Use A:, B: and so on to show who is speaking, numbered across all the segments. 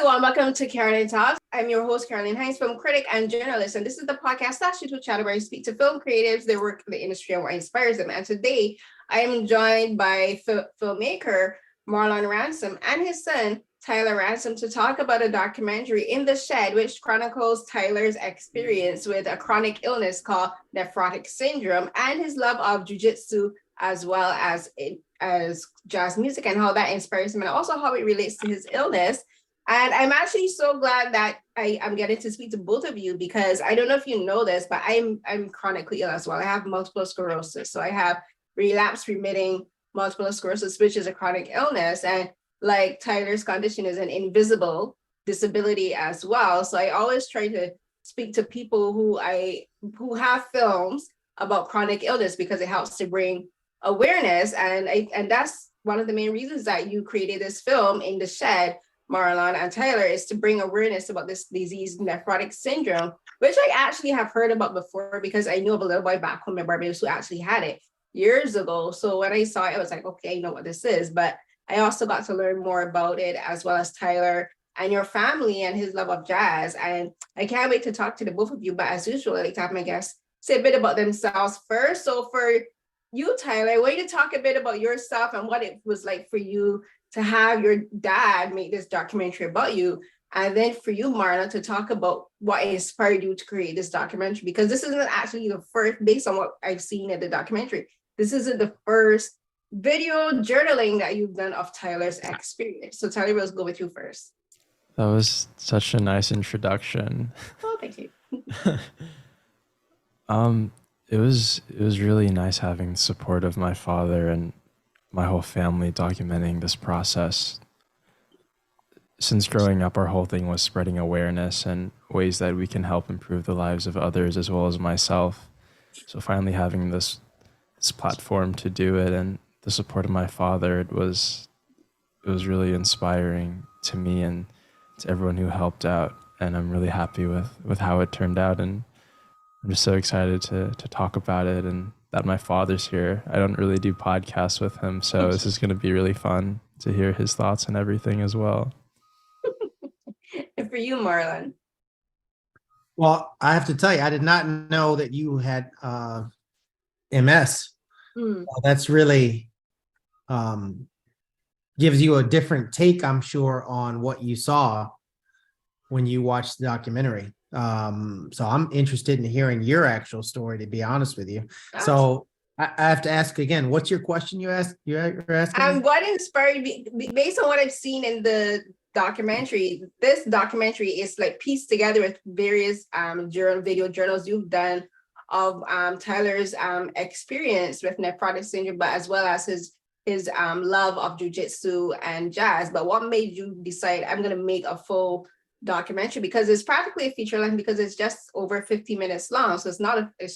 A: everyone. Welcome to Carolyn Talk. I'm your host, Carolyn Hines, film critic and journalist. And this is the podcast / YouTube channel where I speak to film creatives, their work in the industry, and what inspires them. And today I am joined by filmmaker Marlon Ransom and his son, Tyler Ransom, to talk about a documentary, In the Shed, which chronicles Tyler's experience with a chronic illness called Nephrotic Syndrome and his love of jiu-jitsu as well as jazz music and how that inspires him and also how it relates to his illness. And I'm actually so glad that I'm getting to speak to both of you because I don't know if you know this, but I'm chronically ill as well. I have multiple sclerosis. So I have relapse remitting multiple sclerosis, which is a chronic illness. And like Tyler's condition is an invisible disability as well. So I always try to speak to people who have films about chronic illness because it helps to bring awareness. And that's one of the main reasons that you created this film, In the Shed, Marlon and Tyler, is to bring awareness about this disease, nephrotic syndrome, which I actually have heard about before because I knew of a little boy back home in Barbados who actually had it years ago. So when I saw it, I was like, okay, I know what this is. But I also got to learn more about it, as well as Tyler and your family and his love of jazz. And I can't wait to talk to the both of you. But as usual, I like to have my guests say a bit about themselves first. So for you, Tyler, I want you to talk a bit about yourself and what it was like for you to have your dad make this documentary about you. And then for you, Marlon, to talk about what inspired you to create this documentary, because this isn't actually the first, based on what I've seen in the documentary, this isn't the first video journaling that you've done of Tyler's experience. So Tyler, let's go with you first.
B: That was such a nice introduction.
A: Oh, thank you.
B: It was really nice having the support of my father and my whole family documenting this process. Since growing up, our whole thing was spreading awareness and ways that we can help improve the lives of others as well as myself. So finally having this platform to do it and the support of my father, it was really inspiring to me and to everyone who helped out. And I'm really happy with how it turned out. And I'm just so excited to talk about it and that my father's here. I don't really do podcasts with him, so this is going to be really fun to hear his thoughts and everything as well.
A: And for you, Marlon?
C: Well, I have to tell you, I did not know that you had MS. That's really gives you a different take, I'm sure, on what you saw when you watched the documentary. So I'm interested in hearing your actual story, to be honest with you. So I have to ask again, what's your question you're asking?
A: What inspired me, based on what I've seen in the documentary, this documentary is like pieced together with various video journals you've done of Tyler's experience with nephrotic syndrome, but as well as his love of jiu-jitsu and jazz. But what made you decide I'm going to make a full documentary, because it's practically a feature length because it's just over 50 minutes long, so it's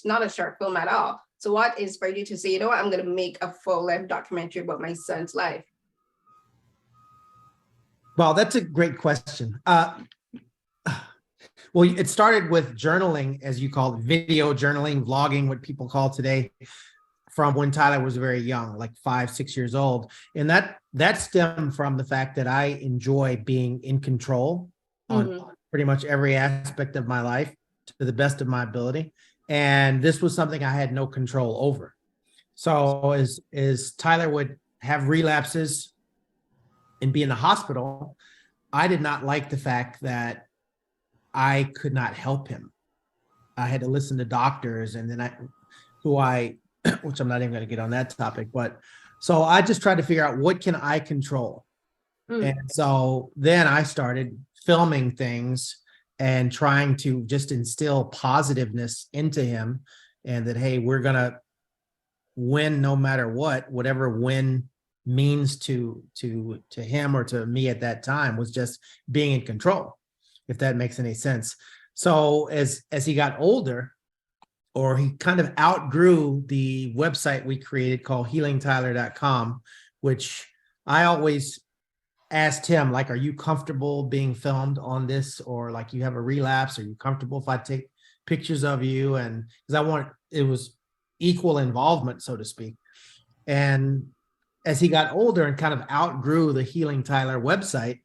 A: not a short film at all. So what inspired you to say, you know what, I'm going to make a full length documentary about my son's life?
C: Well, that's a great question. Well, it started with journaling, as you call it, video journaling, vlogging, what people call today, from when Tyler was very young, like 5-6 years old. And that stemmed from the fact that I enjoy being in control on pretty much every aspect of my life to the best of my ability. And this was something I had no control over. So as Tyler would have relapses and be in the hospital, I did not like the fact that I could not help him. I had to listen to doctors, and then which I'm not even going to get on that topic, but so I just tried to figure out what can I control. And so then I started filming things and trying to just instill positiveness into him, and that, hey, we're going to win no matter whatever win means to him or to me at that time was just being in control, if that makes any sense. So as he got older, or he kind of outgrew the website we created called healingtyler.com, which I always asked him, like, are you comfortable being filmed on this? Or like, you have a relapse, are you comfortable if I take pictures of you? And because it was equal involvement, so to speak. And as he got older and kind of outgrew the Healing Tyler website,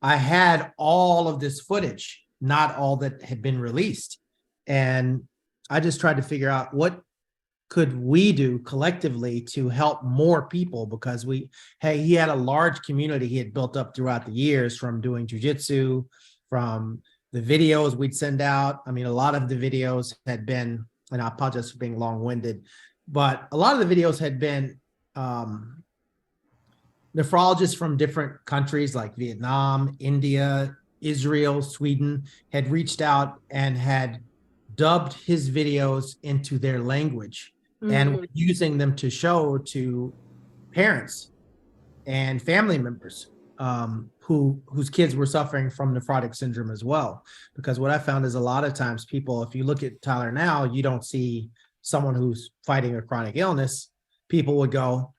C: I had all of this footage, not all that had been released. And I just tried to figure out what could we do collectively to help more people, because he had a large community he had built up throughout the years from doing jujitsu, from the videos we'd send out. I mean, a lot of the videos had been, and I apologize for being long-winded, but a lot of the videos had been nephrologists from different countries like Vietnam, India, Israel, Sweden had reached out and had dubbed his videos into their language and were using them to show to parents and family members whose kids were suffering from nephrotic syndrome as well. Because what I found is a lot of times people, if you look at Tyler now, you don't see someone who's fighting a chronic illness. People would go,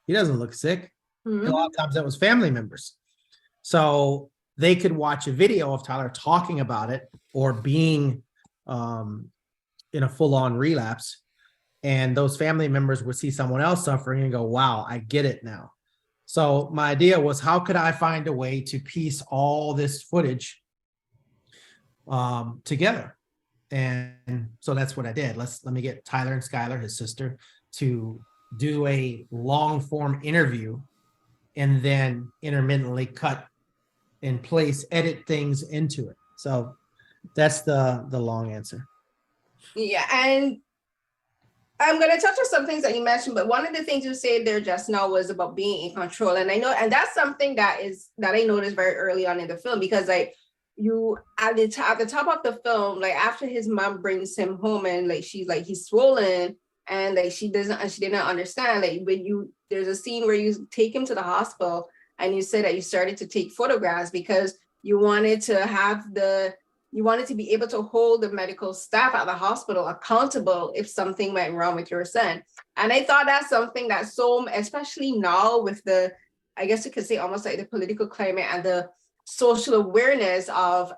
C: he doesn't look sick. A lot of times that was family members. So they could watch a video of Tyler talking about it or being in a full-on relapse, and those family members would see someone else suffering and go, wow, I get it now. So my idea was, how could I find a way to piece all this footage together? And so that's what I did. Let me get Tyler and Skylar, his sister, to do a long form interview and then intermittently cut and place, edit things into it. So that's the long answer.
A: Yeah, and I'm going to touch on some things that you mentioned, but one of the things you said there just now was about being in control. And I know, and that's something that I noticed very early on in the film, because like you at the top of the film, like after his mom brings him home and like she's like, he's swollen, and like she didn't understand, like there's a scene where you take him to the hospital and you said that you started to take photographs because you wanted to be able to hold the medical staff at the hospital accountable if something went wrong with your son. And I thought that's something that's so, especially now with the, I guess you could say almost like the political climate and the social awareness of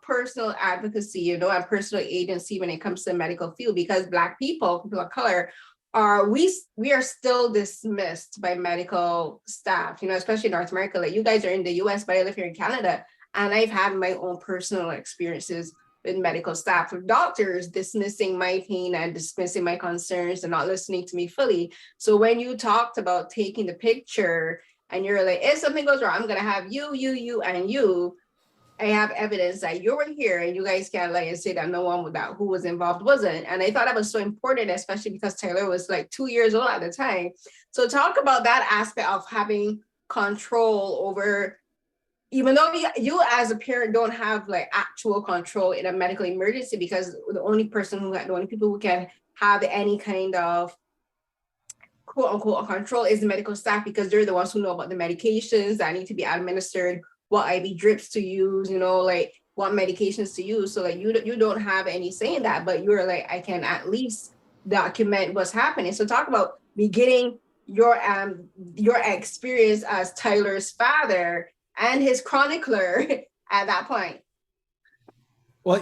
A: personal advocacy, and personal agency when it comes to the medical field, because Black people of color, we are still dismissed by medical staff, especially in North America. Like you guys are in the US, but I live here in Canada. And I've had my own personal experiences with medical staff, with doctors dismissing my pain and dismissing my concerns and not listening to me fully. So when you talked about taking the picture and you're like, if something goes wrong, I'm going to have you, and you, I have evidence that you were here and you guys can like say that no one who was involved wasn't. And I thought that was so important, especially because Taylor was like 2 years old at the time. So talk about that aspect of having control over, even though you as a parent don't have like actual control in a medical emergency, because the only people who can have any kind of quote unquote control is the medical staff, because they're the ones who know about the medications that need to be administered, what IV drips to use, like what medications to use. So like you don't have any say in that, but you're like, I can at least document what's happening. So talk about beginning your experience as Tyler's father and his chronicler at that point.
C: Well,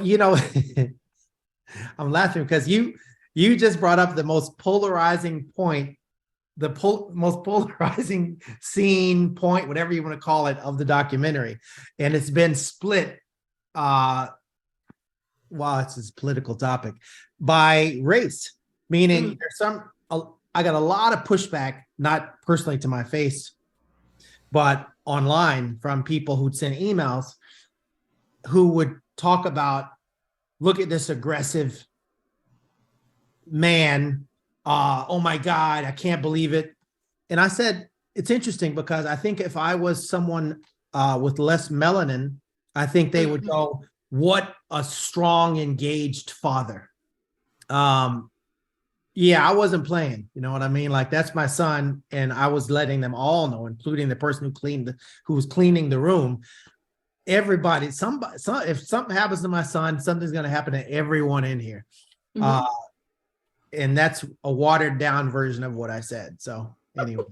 C: I'm laughing because you just brought up the most polarizing point, most polarizing scene, point, whatever you want to call it, of the documentary. And it's been split, it's a political topic, by race, meaning I got a lot of pushback, not personally to my face, but online from people who'd send emails who would talk about, look at this aggressive man. Oh my God, I can't believe it. And I said, it's interesting because I think if I was someone with less melanin, I think they would go, what a strong, engaged father. Yeah, I wasn't playing, you know what I mean? Like, that's my son, and I was letting them all know, including the person who was cleaning the room. Everybody, if something happens to my son, something's going to happen to everyone in here. And that's a watered down version of what I said. So anyway,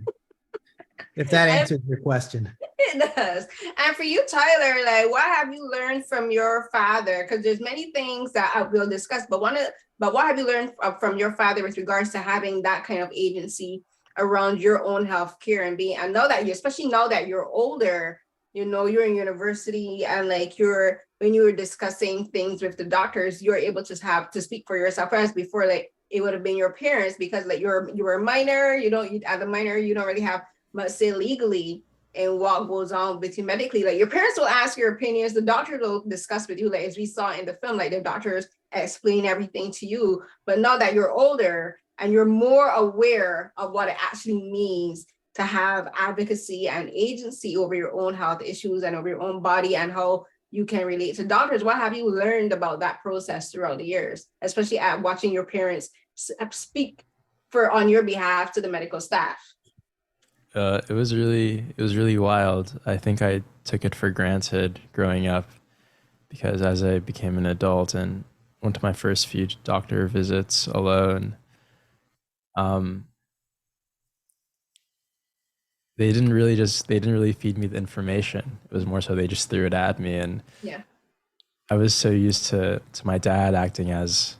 C: if that answers your question.
A: It does. And for you, Tyler, like, what have you learned from your father? Because there's many things that I will discuss, but what have you learned from your father with regards to having that kind of agency around your own healthcare and being, I know that especially now that you're older, you're in university and like when you were discussing things with the doctors, you're able to have to speak for yourself. Whereas before, like it would have been your parents, because like you were a minor, as a minor, you don't really have much say legally in what goes on with you medically. Like your parents will ask your opinions, the doctor will discuss with you, like as we saw in the film, like the doctors explain everything to you. But now that you're older and you're more aware of what it actually means to have advocacy and agency over your own health issues and over your own body and how you can relate to doctors, what have you learned about that process throughout the years, especially at watching your parents speak on your behalf to the medical staff?
B: It was really wild. I think I took it for granted growing up, because as I became an adult and went to my first few doctor visits alone, they didn't really feed me the information. It was more so they just threw it at me, and
A: Yeah.
B: I was so used to my dad acting as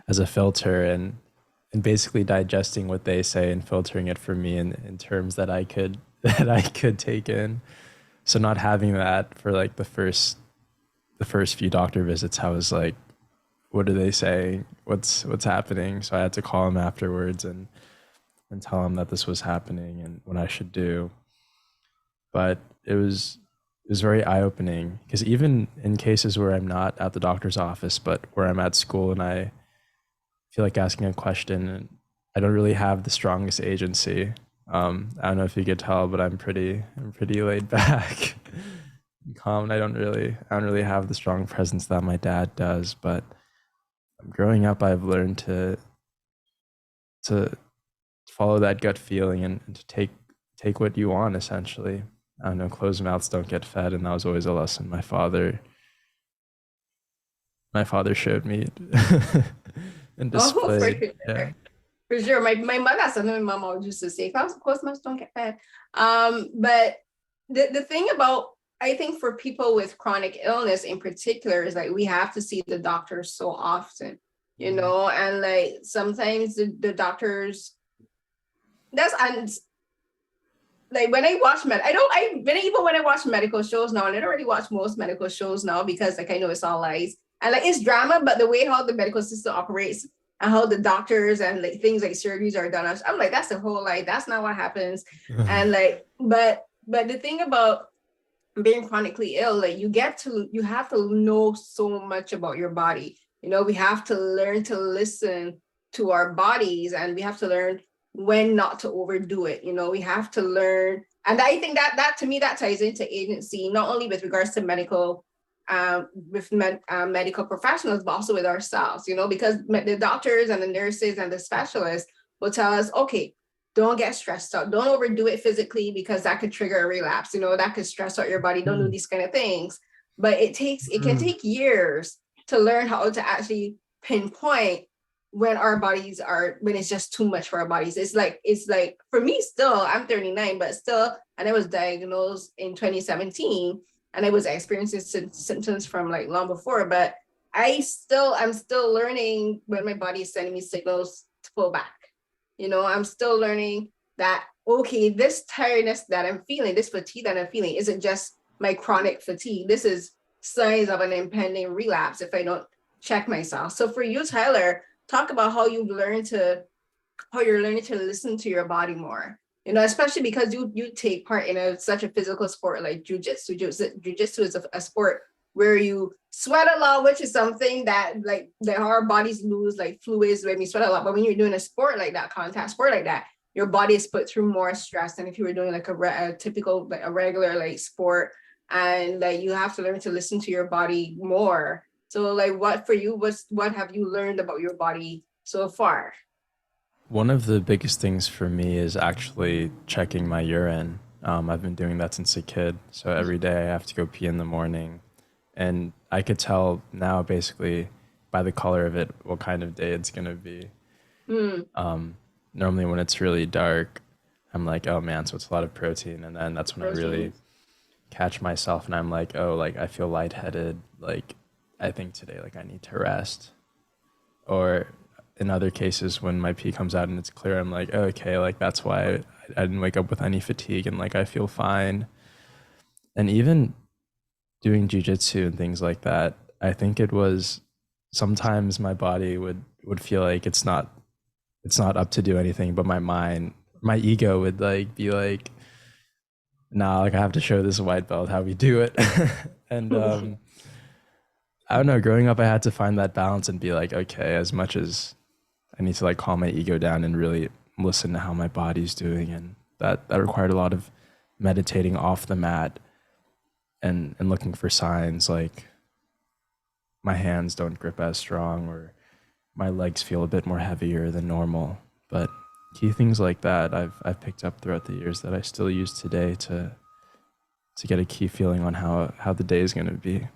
B: a filter and basically digesting what they say and filtering it for me in terms that I could take in. So not having that for like the first few doctor visits, I was like, what are they saying? What's happening? So I had to call him afterwards and tell him that this was happening and what I should do. But it was very eye-opening, because even in cases where I'm not at the doctor's office, but where I'm at school and I feel like asking a question and I don't really have the strongest agency. I don't know if you could tell, but I'm pretty laid back and calm. And I don't really have the strong presence that my dad does. But growing up, I've learned to follow that gut feeling and to take what you want, essentially. I don't know, closed mouths don't get fed, and that was always a lesson my father showed me and displayed. Yeah.
A: For sure. My mother, that's something my mom always used to say, closed mouths don't get fed. But the thing about, I think for people with chronic illness in particular, is like we have to see the doctors so often, and like sometimes the doctors, and like when I watch when I watch medical shows now, and I don't really watch most medical shows now because like I know it's all lies and like it's drama, but the way how the medical system operates and how the doctors and like things like surgeries are done, I'm like, that's a whole lie. That's not what happens. And like, but the thing about being chronically ill, like you have to know so much about your body. We have to learn to listen to our bodies, and we have to learn when not to overdo it. We have to learn. And I think that to me, that ties into agency, not only with regards to medical professionals, but also with ourselves, because the doctors and the nurses and the specialists will tell us, okay, don't get stressed out. Don't overdo it physically, because that could trigger a relapse. That could stress out your body. Don't do these kind of things. But it can take years to learn how to actually pinpoint when it's just too much for our bodies. It's like for me still, I'm 39, but still, and I was diagnosed in 2017, and I was experiencing symptoms from like long before, but I'm still learning when my body is sending me signals to pull back. I'm still learning that, okay, this tiredness that I'm feeling, this fatigue that I'm feeling, isn't just my chronic fatigue. This is signs of an impending relapse if I don't check myself. So for you, Tyler, talk about how you're learning to listen to your body more, especially because you take part in such a physical sport like jiu-jitsu. Jiu-jitsu is a sport where you sweat a lot, which is something that our bodies lose like fluids when we sweat a lot. But when you're doing a sport like that, contact sport like that, your body is put through more stress than if you were doing like a typical, like a regular like sport. And like you have to learn to listen to your body more. So like what have you learned about your body so far?
B: One of the biggest things for me is actually checking my urine. I've been doing that since a kid. So every day I have to go pee in the morning. And I could tell now basically by the color of it what kind of day it's going to be. Normally when it's really dark, I'm like, oh man, so it's a lot of protein. And then that's when I really catch myself and I'm like, oh, like I feel lightheaded. Like I think today, like I need to rest. Or in other cases, when my pee comes out and it's clear, I'm like, oh, okay, like that's why I didn't wake up with any fatigue and like I feel fine. And even doing jujitsu and things like that, I think it was sometimes my body would feel like it's not up to do anything, but my ego would like be like, nah, like I have to show this white belt how we do it. And I don't know, growing up I had to find that balance and be like, okay, as much as I need to like calm my ego down and really listen to how my body's doing, and that required a lot of meditating off the mat and looking for signs like my hands don't grip as strong or my legs feel a bit more heavier than normal. But key things like that I've picked up throughout the years that I still use today to get a key feeling on how the day is going to be.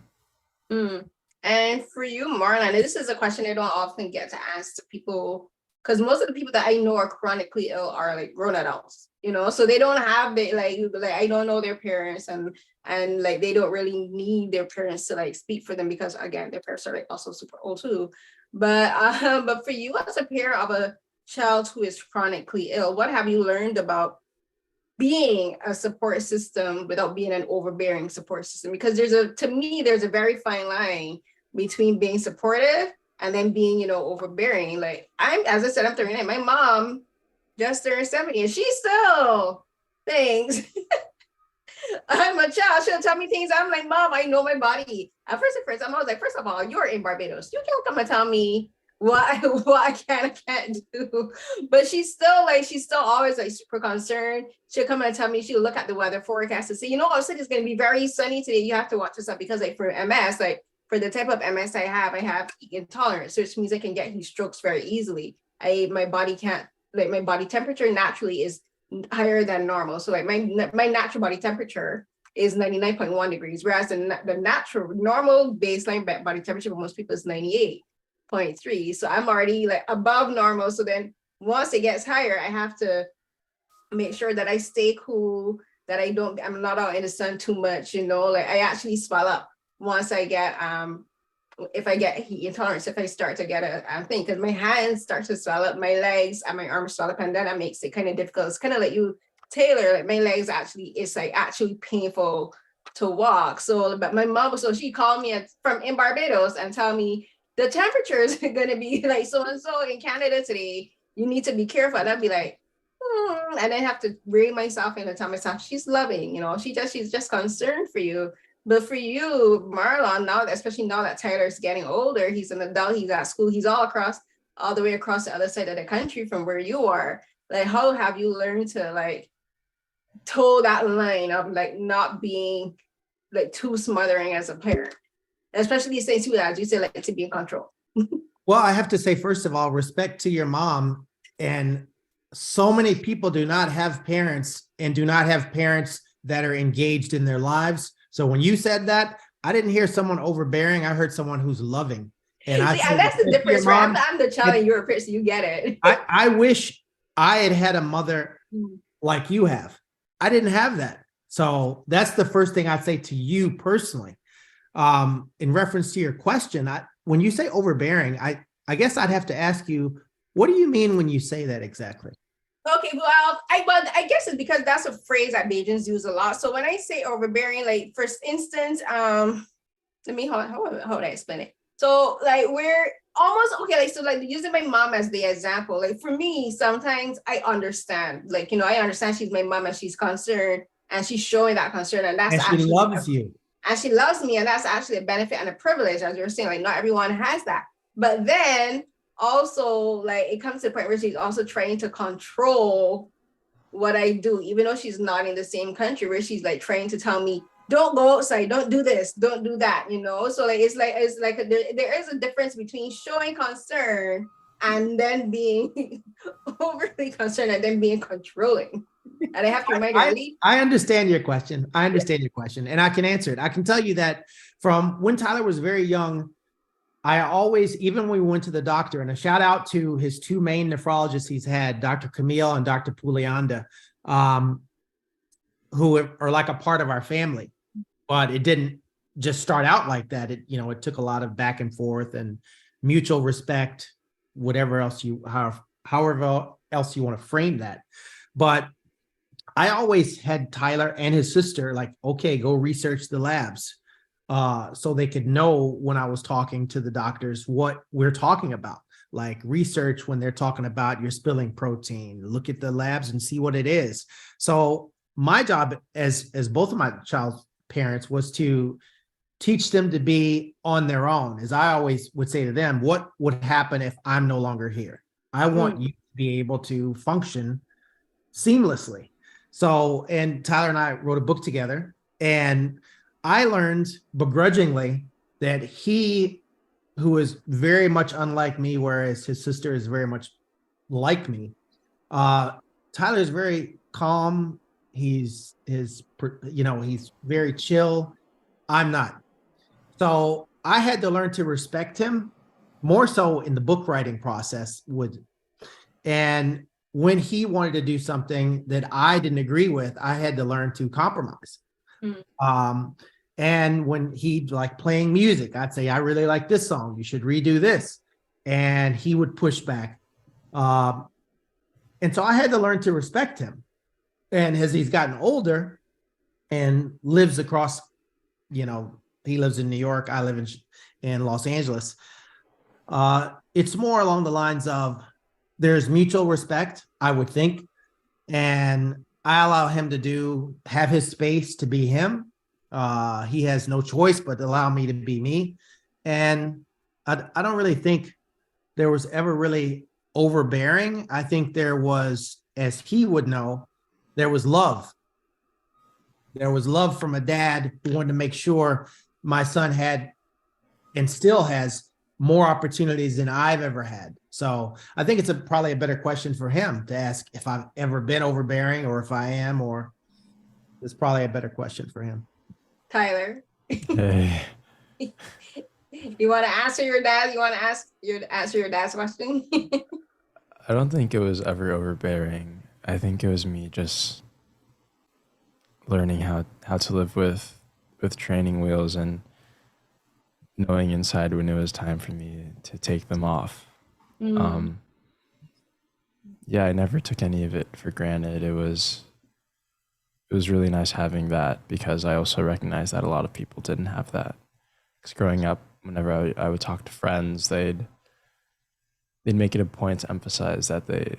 A: Mm. And for you, Marlon, this is a question I don't often get to ask to people, because most of the people that I know are chronically ill are like grown adults, so they don't have the like I don't know their parents, and like they don't really need their parents to like speak for them, because again, their parents are like also super old too. But for you as a parent of a child who is chronically ill, what have you learned about being a support system without being an overbearing support system? Because to me, there's a very fine line between being supportive and then being, overbearing. Like as I said, I'm 39. My mom just turned 70 and she still thinks I'm a child. She'll tell me things. I'm like, Mom, I know my body. At first, I was like, first of all, you're in Barbados. You can't come and tell me what I can't do. But she's still always like super concerned. She'll come and tell me, she'll look at the weather forecast and say, all of a sudden it's going to be very sunny today. You have to watch yourself, because like for MS, like for the type of MS I have intolerance, which means I can get heat strokes very easily. My body temperature naturally is higher than normal. So like my natural body temperature is 99.1 degrees, whereas the natural normal baseline body temperature for most people is 98.3. So I'm already like above normal. So then once it gets higher, I have to make sure that I stay cool, that I'm not out in the sun too much, like I actually swell up once I get if I get heat intolerance, if I start to get a thing, because my hands start to swell up, my legs and my arms swell up, and then that makes it kind of difficult. It's kind of like you, Taylor, like my legs it's like actually painful to walk. So, but my mom, so she called me from in Barbados and tell me the temperature is going to be like so and so in Canada today. You need to be careful. And I'd be like, and I have to rein myself in and tell myself she's loving, she's just concerned for you. But for you, Marlon, especially now that Tyler's getting older, he's an adult, he's at school, he's all the way across the other side of the country from where you are. Like, how have you learned to like toe that line of like not being like too smothering as a parent, especially these things too, as you say, like to be in control?
C: Well, I have to say, first of all, respect to your mom. And so many people do not have parents and do not have parents that are engaged in their lives. So when you said that, I didn't hear someone overbearing. I heard someone who's loving. And
A: that's the difference, right? I'm the child and you're a person. You get it.
C: I wish I had a mother like you have. I didn't have that. So that's the first thing I'd say to you personally. In reference to your question, when you say overbearing, I guess I'd have to ask you, what do you mean when you say that exactly?
A: Okay, well, I guess it's because that's a phrase that Bajans use a lot. So when I say overbearing, like for instance, let me how would I explain it? So like we're almost okay, like so like using my mom as the example. Like for me, sometimes I understand, like I understand she's my mom and she's concerned and she's showing that concern, and that's
C: and she loves you.
A: And she loves me, and that's actually a benefit and a privilege, as you're saying. Like not everyone has that, but then also like it comes to the point where she's also trying to control what I do, even though she's not in the same country, where she's like trying to tell me, don't go outside, don't do this, don't do that, so like it's like there is a difference between showing concern and then being overly concerned and then being controlling. And I have to remind you,
C: I understand your question. And I can answer it. I can tell you that from when Tyler was very young, I always, even when we went to the doctor, and a shout out to his two main nephrologists he's had, Dr. Camille and Dr. Pulianda, who are like a part of our family, but it didn't just start out like that. It took a lot of back and forth and mutual respect, however else you want to frame that. But I always had Tyler and his sister like, okay, go research the labs. So they could know when I was talking to the doctors what we're talking about. Like research when they're talking about you're spilling protein, look at the labs and see what it is. So my job as both of my child's parents was to teach them to be on their own. As I always would say to them, what would happen if I'm no longer here? I want you to be able to function seamlessly. So, and Tyler and I wrote a book together, and I learned begrudgingly that he, who is very much unlike me, whereas his sister is very much like me, Tyler is very calm. He's very chill. I'm not. So I had to learn to respect him more so in the book writing process and when he wanted to do something that I didn't agree with, I had to learn to compromise. And when he'd like playing music, I'd say, I really like this song. You should redo this. And he would push back. And so I had to learn to respect him. And as he's gotten older and lives across, he lives in New York, I live in Los Angeles. It's more along the lines of there's mutual respect, I would think. And I allow him to have his space to be him. He has no choice but to allow me to be me. And I don't really think there was ever really overbearing. I think there was, as he would know, there was love. There was love from a dad who wanted to make sure my son had and still has more opportunities than I've ever had. So I think it's probably a better question for him to ask if I've ever been overbearing or if I am, or it's probably a better question for him.
A: Tyler.
B: Hey.
A: You want to answer your dad? You want to answer your dad's question?
B: I don't think it was ever overbearing. I think it was me just learning how to live with training wheels and knowing inside when it was time for me to take them off. Yeah, I never took any of it for granted. It was really nice having that because I also recognized that a lot of people didn't have that. Because growing up, whenever I would talk to friends, they'd make it a point to emphasize that they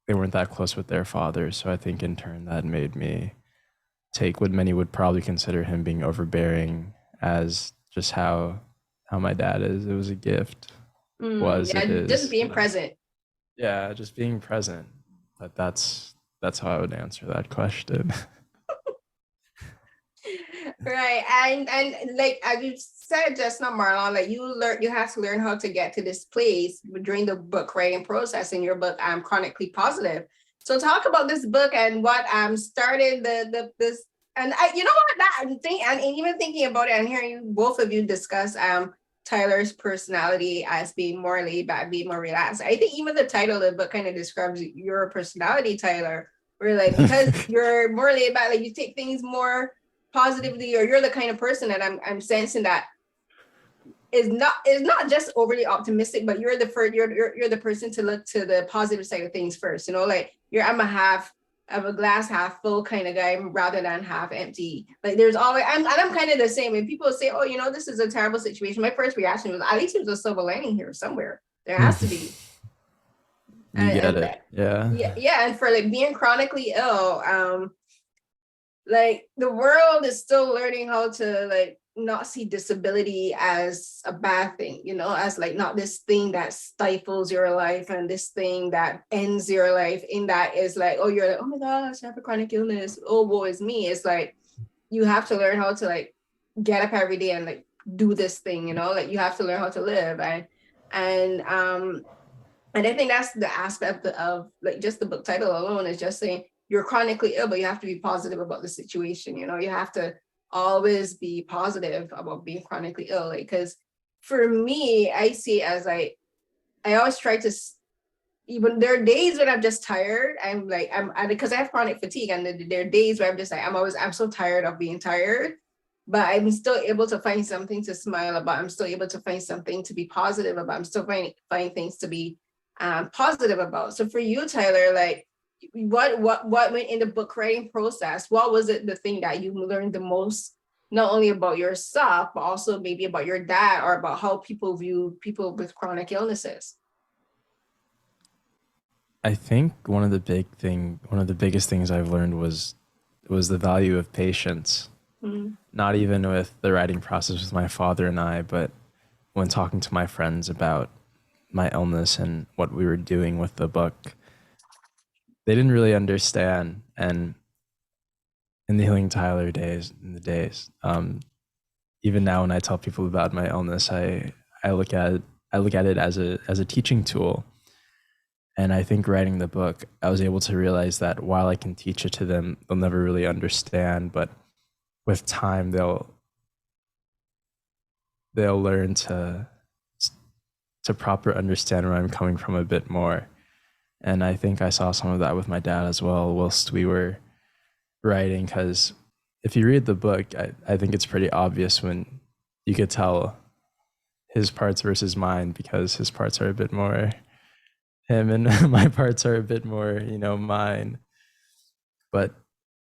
B: weren't that close with their fathers. So I think in turn that made me take what many would probably consider him being overbearing as just how my dad is. It was a gift.
A: Just being present.
B: Yeah, just being present. But that's how I would answer that question.
A: Right. And like as you said just now, Marlon, like you have to learn how to get to this place during the book writing process in your book, I'm Chronically Positive. So talk about this book and what started this. And you know what, and even thinking about it and hearing you, both of you discuss Tyler's personality as being more laid back, being more relaxed. I think even the title of the book kind of describes your personality, Tyler. Where like because you're more laid back, like you take things more positively, or you're the kind of person that I'm sensing that is not just overly optimistic, but you're the person to look to the positive side of things first. Like I'm a half of a glass half full kind of guy rather than half empty. Like there's always, I'm kind of the same. When people say, oh, this is a terrible situation, my first reaction was, at least there's a silver lining here somewhere. There has to be.
B: You get it. Yeah.
A: Yeah. And for like being chronically ill, like the world is still learning how to like not see disability as a bad thing, as like not this thing that stifles your life and this thing that ends your life. In that is like, oh, you're like, oh my gosh, I have a chronic illness. Oh, woe is me. It's like you have to learn how to like get up every day and like do this thing, like you have to learn how to live. And I think that's the aspect of like just the book title alone is just saying you're chronically ill, but you have to be positive about the situation. You have to always be positive about being chronically ill. Like, because for me, I see it as I always try to, even there are days when I'm just tired. Because I have chronic fatigue, and there are days where I'm just like, I'm so tired of being tired, but I'm still able to find something to smile about. I'm still able to find something to be positive about. I'm still finding things to be positive about. So for you, Tyler, like, what went in the book writing process? What was it the thing that you learned the most, not only about yourself, but also maybe about your dad or about how people view people with chronic illnesses?
B: I think one of the biggest things I've learned was the value of patience.
A: Mm.
B: Not even with the writing process with my father and I, but when talking to my friends about my illness and what we were doing with the book, they didn't really understand. And in the Healing Tyler days, even now when I tell people about my illness, I look at it as a teaching tool. And I think writing the book, I was able to realize that while I can teach it to them, they'll never really understand. But with time, they'll learn to proper understand where I'm coming from a bit more. And I think I saw some of that with my dad as well whilst we were writing, because if you read the book, I think it's pretty obvious when you could tell his parts versus mine, because his parts are a bit more him and my parts are a bit more, mine. But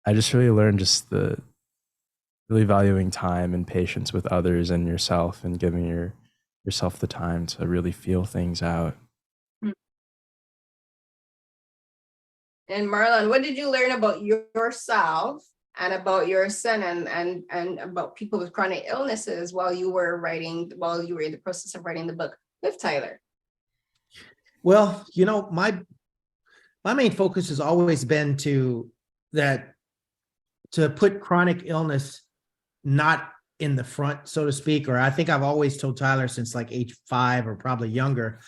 B: I just really learned just the really valuing time and patience with others and yourself, and giving yourself the time to really feel things out.
A: And Marlon, what did you learn about yourself and about your son and about people with chronic illnesses while you were in the process of writing the book with Tyler?
C: Well, my main focus has always been to put chronic illness not in the front, so to speak. Or I think I've always told Tyler since like age 5 or probably younger,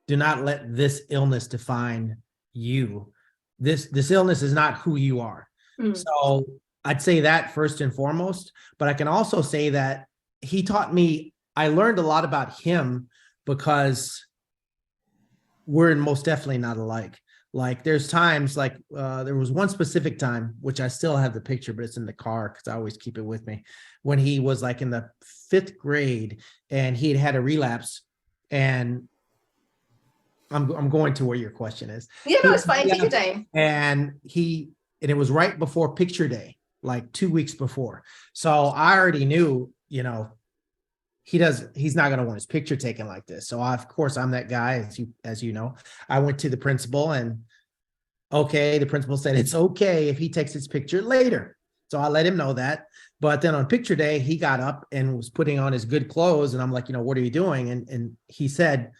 C: do not let this illness define you. This illness is not who you are. So I'd say that first and foremost, but I can also say that I learned a lot about him because we're most definitely not alike. Like there's times like there was one specific time, which I still have the picture, but it's in the car because I always keep it with me, when he was like in the 5th grade and he had a relapse. And I'm going to where your question is.
A: Yeah, no, it's fine. Take your time.
C: And it was right before picture day, like 2 weeks before. So I already knew, he's not going to want his picture taken like this. So of course I'm that guy, as you know. I went to the principal and the principal said it's okay if he takes his picture later. So I let him know that. But then on picture day, he got up and was putting on his good clothes. And I'm like, what are you doing? And he said,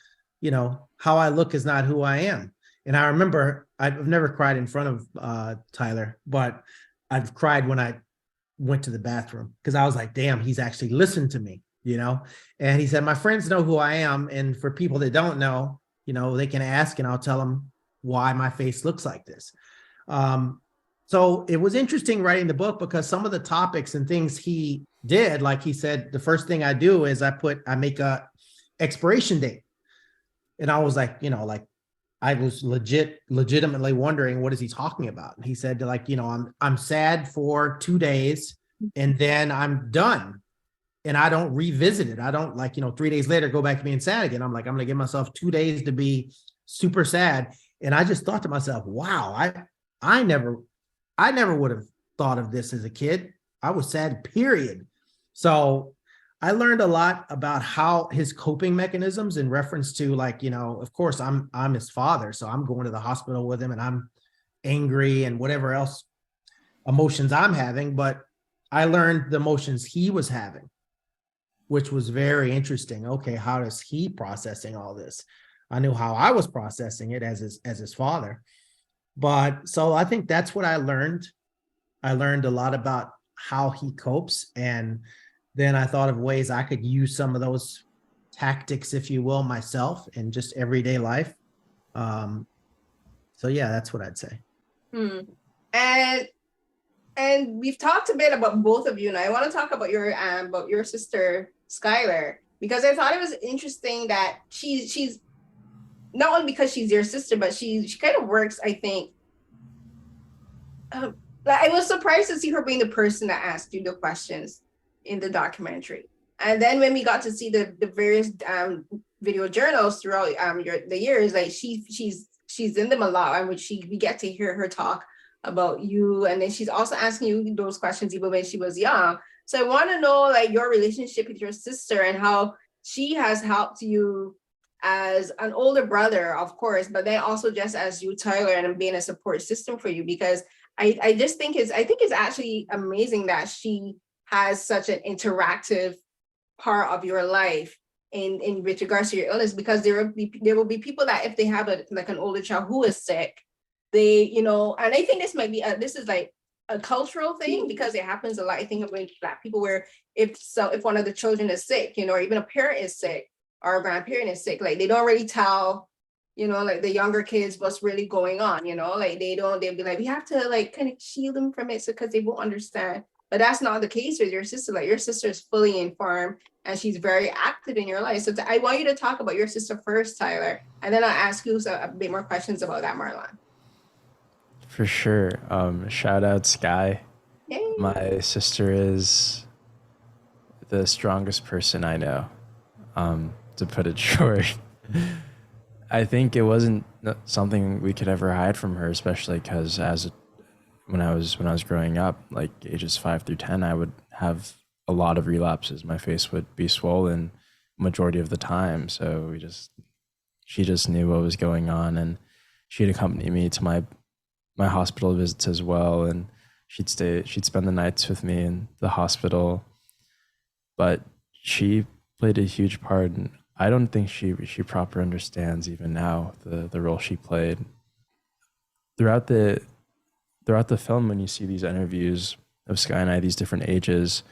C: how I look is not who I am. And I remember I've never cried in front of Tyler, but I've cried when I went to the bathroom because I was like, damn, he's actually listened to me. And he said, my friends know who I am. And for people that don't know, they can ask and I'll tell them why my face looks like this. So it was interesting writing the book because some of the topics and things he did, like he said, the first thing I do is I make a expiration date. And I was like, I was legitimately wondering, what is he talking about? And he said, like, I'm sad for 2 days and then I'm done. And I don't revisit it. I don't 3 days later go back to being sad again. I'm like, I'm going to give myself 2 days to be super sad. And I just thought to myself, wow, I never would have thought of this as a kid. I was sad, period. So I learned a lot about how his coping mechanisms in reference to of course I'm his father. So I'm going to the hospital with him and I'm angry and whatever else emotions I'm having. But I learned the emotions he was having, which was very interesting. Okay, how is he processing all this? I knew how I was processing it as his father. But so I think that's what I learned. I learned a lot about how he copes. And then I thought of ways I could use some of those tactics, if you will, myself in just everyday life. So yeah, that's what I'd say.
A: And we've talked a bit about both of you, and I want to talk about your sister Skylar, because I thought it was interesting that she's not only because she's your sister, but she kind of works, I think. I was surprised to see her being the person that asked you the questions in the documentary. And then when we got to see the various video journals throughout the years, like she's she's in them a lot, and we get to hear her talk about you, and then she's also asking you those questions even when she was young. So I want to know like your relationship with your sister and how she has helped you as an older brother, of course, but then also just as you, Tyler, and being a support system for you, because I just think it's actually amazing that she has such an interactive part of your life in with regards to your illness, because there will be people that if they have an older child who is sick, they, and I think this might be this is like a cultural thing, because it happens a lot, I think, with Black people, where if one of the children is sick, or even a parent is sick or a grandparent is sick, like they don't really tell, like the younger kids what's really going on, like they'll be like, we have to like kind of shield them from it, so because they won't understand. But that's not the case with your sister. Like your sister is fully informed and she's very active in your life. So I want you to talk about your sister first, Tyler, and then I'll ask you a bit more questions about that, Marlon.
B: For sure. Shout out Sky.
A: Yay.
B: My sister is the strongest person I know, to put it short. I think it wasn't something we could ever hide from her, especially because when I was growing up, like ages 5 through 10, I would have a lot of relapses. My face would be swollen majority of the time. So she just knew what was going on, and she'd accompany me to my hospital visits as well, and she'd spend the nights with me in the hospital. But she played a huge part, and I don't think she proper understands even now the role she played throughout the film. When you see these interviews of Sky and I, these different ages,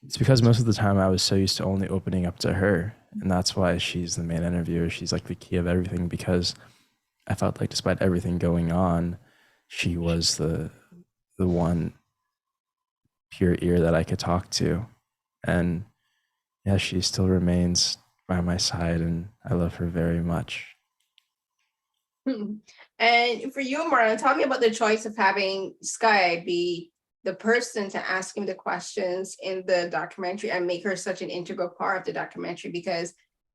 B: it's because most of the time I was so used to only opening up to her, and that's why she's the main interviewer. She's like the key of everything, because I felt like despite everything going on, she was the one pure ear that I could talk to. And yeah, she still remains by my side, and I love her very much.
A: And for you, Marlon, tell me about the choice of having Sky be the person to ask him the questions in the documentary and make her such an integral part of the documentary, because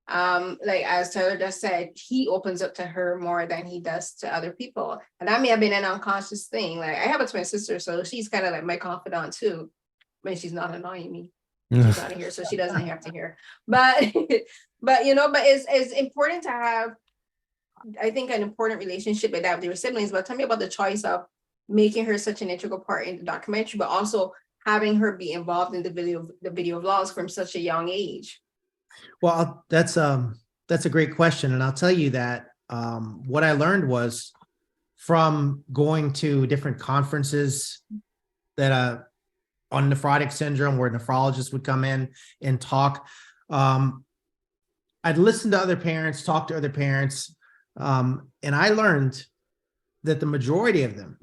A: like as Tyler just said, he opens up to her more than he does to other people. And that may have been an unconscious thing. Like I have a twin sister, so she's kind of like my confidant too, when she's not annoying me. She's not here, so she doesn't have to hear. But but it's important to have, I think, an important relationship with that with your siblings. But tell me about the choice of making her such an integral part in the documentary, but also having her be involved in the video vlogs from such a young age.
C: Well, that's a great question. And I'll tell you that what I learned was from going to different conferences that on nephrotic syndrome, where nephrologists would come in and talk. I'd listen to other parents, talk to other parents, and I learned that the majority of them,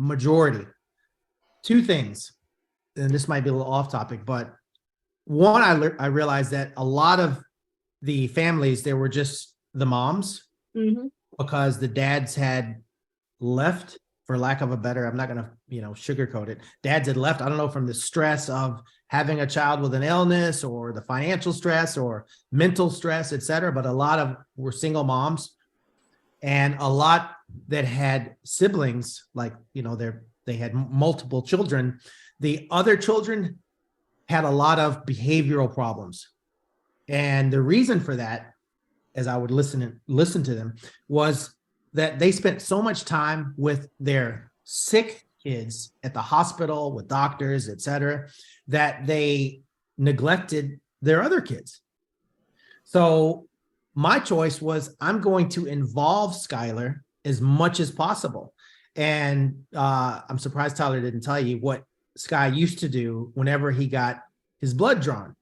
C: two things, and this might be a little off topic, but one, I realized that a lot of the families, they were just the moms, because the dads had left, for lack of a better, I'm not going to, sugarcoat it. Dads had left, I don't know, from the stress of having a child with an illness or the financial stress or mental stress, et cetera. But a lot of were single moms, and a lot that had siblings, like, they had multiple children. The other children had a lot of behavioral problems. And the reason for that, as I would listen to them, was that they spent so much time with their sick kids at the hospital with doctors, et cetera, that they neglected their other kids. So my choice was, I'm going to involve Skylar as much as possible. And I'm surprised Tyler didn't tell you what Sky used to do whenever he got his blood drawn.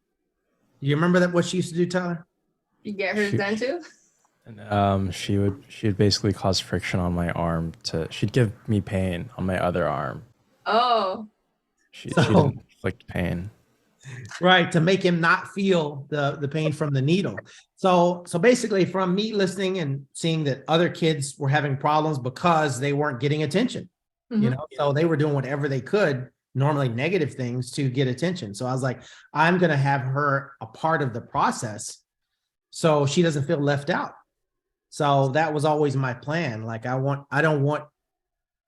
C: You remember that, what she used to do, Tyler?
A: You get hers done too?
B: And she would basically cause friction on my arm. She'd give me pain on my other arm.
A: Oh.
B: She didn't inflict pain.
C: Right, to make him not feel the pain from the needle. So basically, from me listening and seeing that other kids were having problems because they weren't getting attention, so they were doing whatever they could, normally negative things, to get attention. So I was like, I'm going to have her a part of the process so she doesn't feel left out. So that was always my plan. Like I don't want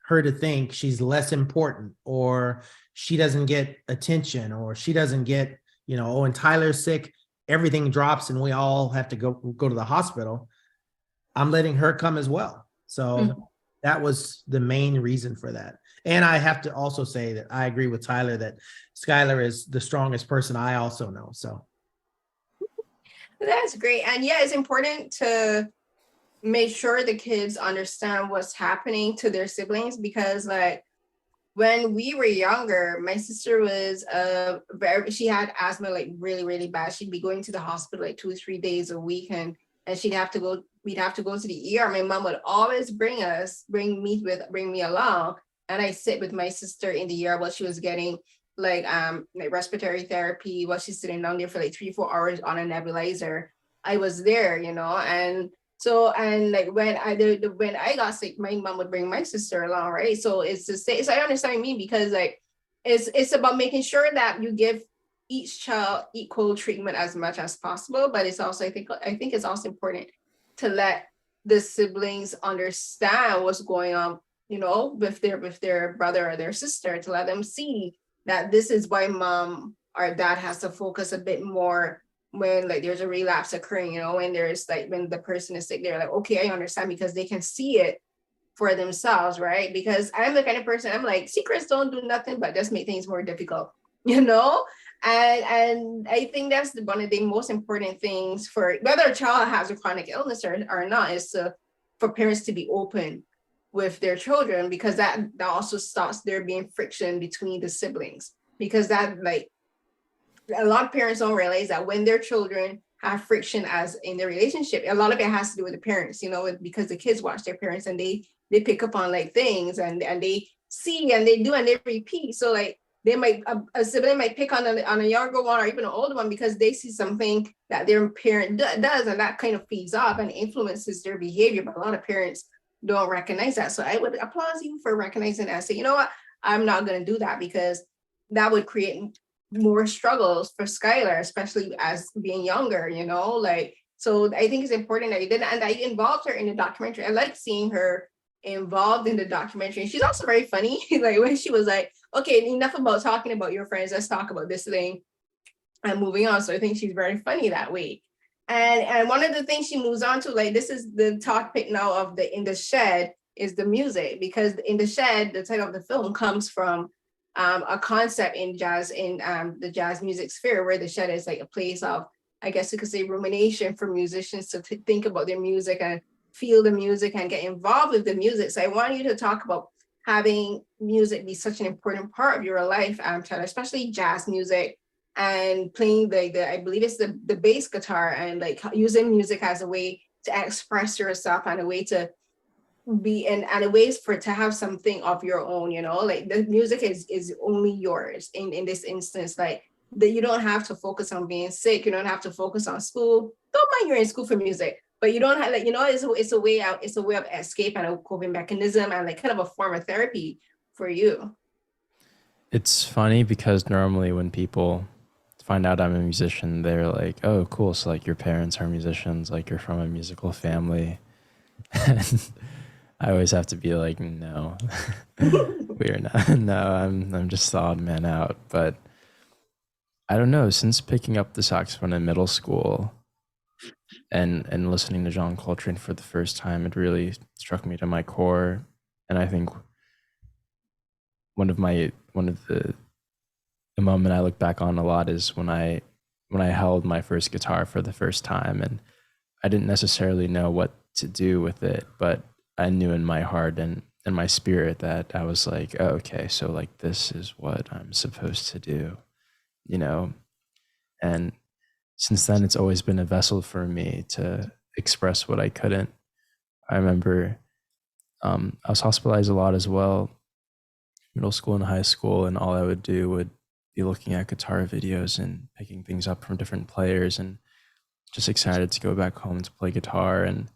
C: her to think she's less important, or she doesn't get attention, or she doesn't get, oh, when Tyler's sick, everything drops and we all have to go to the hospital. I'm letting her come as well. So that was the main reason for that. And I have to also say that I agree with Tyler that Skylar is the strongest person I also know. So
A: That's great. And yeah, it's important to make sure the kids understand what's happening to their siblings, because like when we were younger, my sister was she had asthma like really, really bad. She'd be going to the hospital like 2 or 3 days a week, and we'd have to go to the ER. My mom would always bring me along, and I sit with my sister in the ER while she was getting like respiratory therapy, while she's sitting down there for like 3-4 hours on a nebulizer. I was there, and so, and like when I got sick, my mom would bring my sister along, right? So it's to say, so I understand me, because like it's about making sure that you give each child equal treatment as much as possible. But it's also, I think it's also important to let the siblings understand what's going on, with their brother or their sister, to let them see that this is why mom or dad has to focus a bit more when like there's a relapse occurring, when there's like when the person is sick. They're like, okay, I understand, because they can see it for themselves, right? Because I'm the kind of person, I'm like, secrets don't do nothing but just make things more difficult, and I think that's one of the most important things for whether a child has a chronic illness or not, is for parents to be open with their children, because that also stops there being friction between the siblings, because that like a lot of parents don't realize that when their children have friction as in their relationship, a lot of it has to do with the parents, because the kids watch their parents, and they pick up on like things, and they see and they do and they repeat. So like they might a sibling might pick on a younger one or even an older one, because they see something that their parent does, and that kind of feeds off and influences their behavior. But a lot of parents don't recognize that. So I would applaud you for recognizing that. Say, you know what, I'm not going to do that, because that would create more struggles for Skylar, especially as being younger, like, so I think it's important that you did, and that you involved her in the documentary. I like seeing her involved in the documentary. She's also very funny. Like when she was like, okay, enough about talking about your friends, let's talk about this thing and moving on. So I think she's very funny that way. And one of the things she moves on to, like, this is the topic now of the In the Shed, is the music, because In the Shed, the title of the film, comes from a concept in jazz, in the jazz music sphere, where the shed is like a place of, I guess you could say, rumination for musicians to think about their music and feel the music and get involved with the music. So I want you to talk about having music be such an important part of your life, Tyler, especially jazz music, and playing the I believe it's the bass guitar, and like using music as a way to express yourself, and a way to be and a ways for to have something of your own, like the music is only yours in this instance, like that you don't have to focus on being sick, you don't have to focus on school. Don't mind you're in school for music, but you don't have, like, it's a way out, it's a way of escape and a coping mechanism, and like kind of a form of therapy for you.
B: It's funny because normally when people find out I'm a musician, they're like, oh, cool, so like your parents are musicians, like you're from a musical family. And I always have to be like, no, we're not. No, I'm just the odd man out. But I don't know, since picking up the saxophone in middle school and listening to John Coltrane for the first time, it really struck me to my core. And I think one of the moment I look back on a lot is when I held my first guitar for the first time, and I didn't necessarily know what to do with it, but I knew in my heart and in my spirit that I was like, oh, okay, so like this is what I'm supposed to do, and since then it's always been a vessel for me to express what I couldn't. I remember I was hospitalized a lot as well, middle school and high school, and all I would do would be looking at guitar videos and picking things up from different players, and just excited to go back home to play guitar. And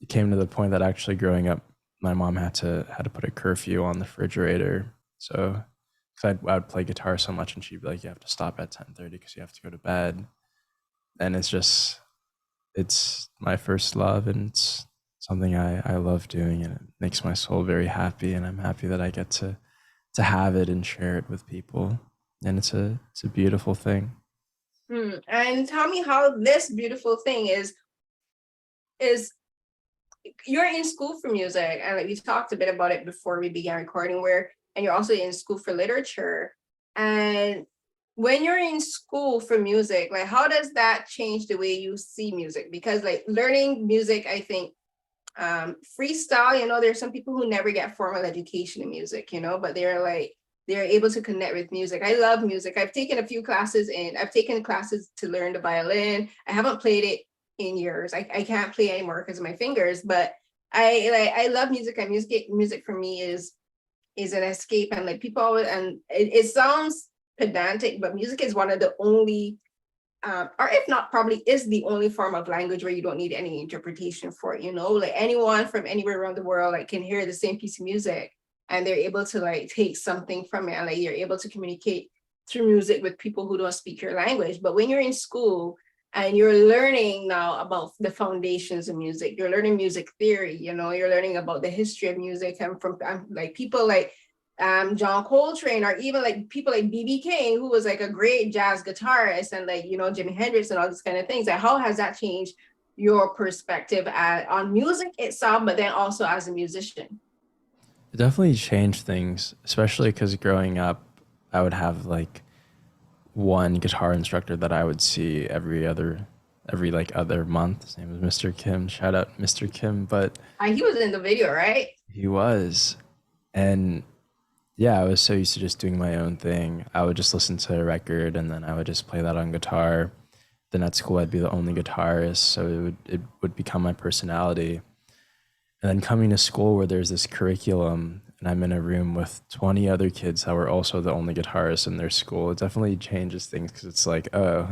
B: it came to the point that actually growing up, my mom had to put a curfew on the refrigerator. So, because I would play guitar so much, and she'd be like, "You have to stop at 10:30 because you have to go to bed." And it's my first love, and something I love doing, and it makes my soul very happy, and I'm happy that I get to have it and share it with people. And it's a beautiful thing.
A: And tell me how this beautiful thing is you're in school for music, and like we talked a bit about it before we began recording, and you're also in school for literature. And when you're in school for music, like how does that change the way you see music? Because like learning music, I think freestyle, there's some people who never get formal education in music, but they're able to connect with music. I love music. I've taken classes to learn the violin. I haven't played it in years. I can't play anymore because of my fingers, but I love music, and music for me is an escape. And like people always, and it sounds pedantic, but music is one of the only or if not, probably is the only form of language where you don't need any interpretation for it. Like anyone from anywhere around the world like can hear the same piece of music, and they're able to like take something from it, and like you're able to communicate through music with people who don't speak your language. But when you're in school and you're learning now about the foundations of music, you're learning music theory, you're learning about the history of music, and from like people like John Coltrane, or even like people like B.B. King, who was like a great jazz guitarist, and like, Jimi Hendrix and all these kind of things. Like, how has that changed your perspective on music itself, but then also as a musician?
B: It definitely changed things, especially because growing up, I would have like one guitar instructor that I would see every like other month. His name was Mr. Kim. Shout out Mr. Kim, but
A: He was in the video, right?
B: he was. And yeah, I was so used to just doing my own thing. I would just listen to a record and then I would just play that on guitar. Then at school I'd be the only guitarist, so it would become my personality. And then coming to school where there's this curriculum and I'm in a room with 20 other kids that were also the only guitarists in their school, it definitely changes things because it's like, oh,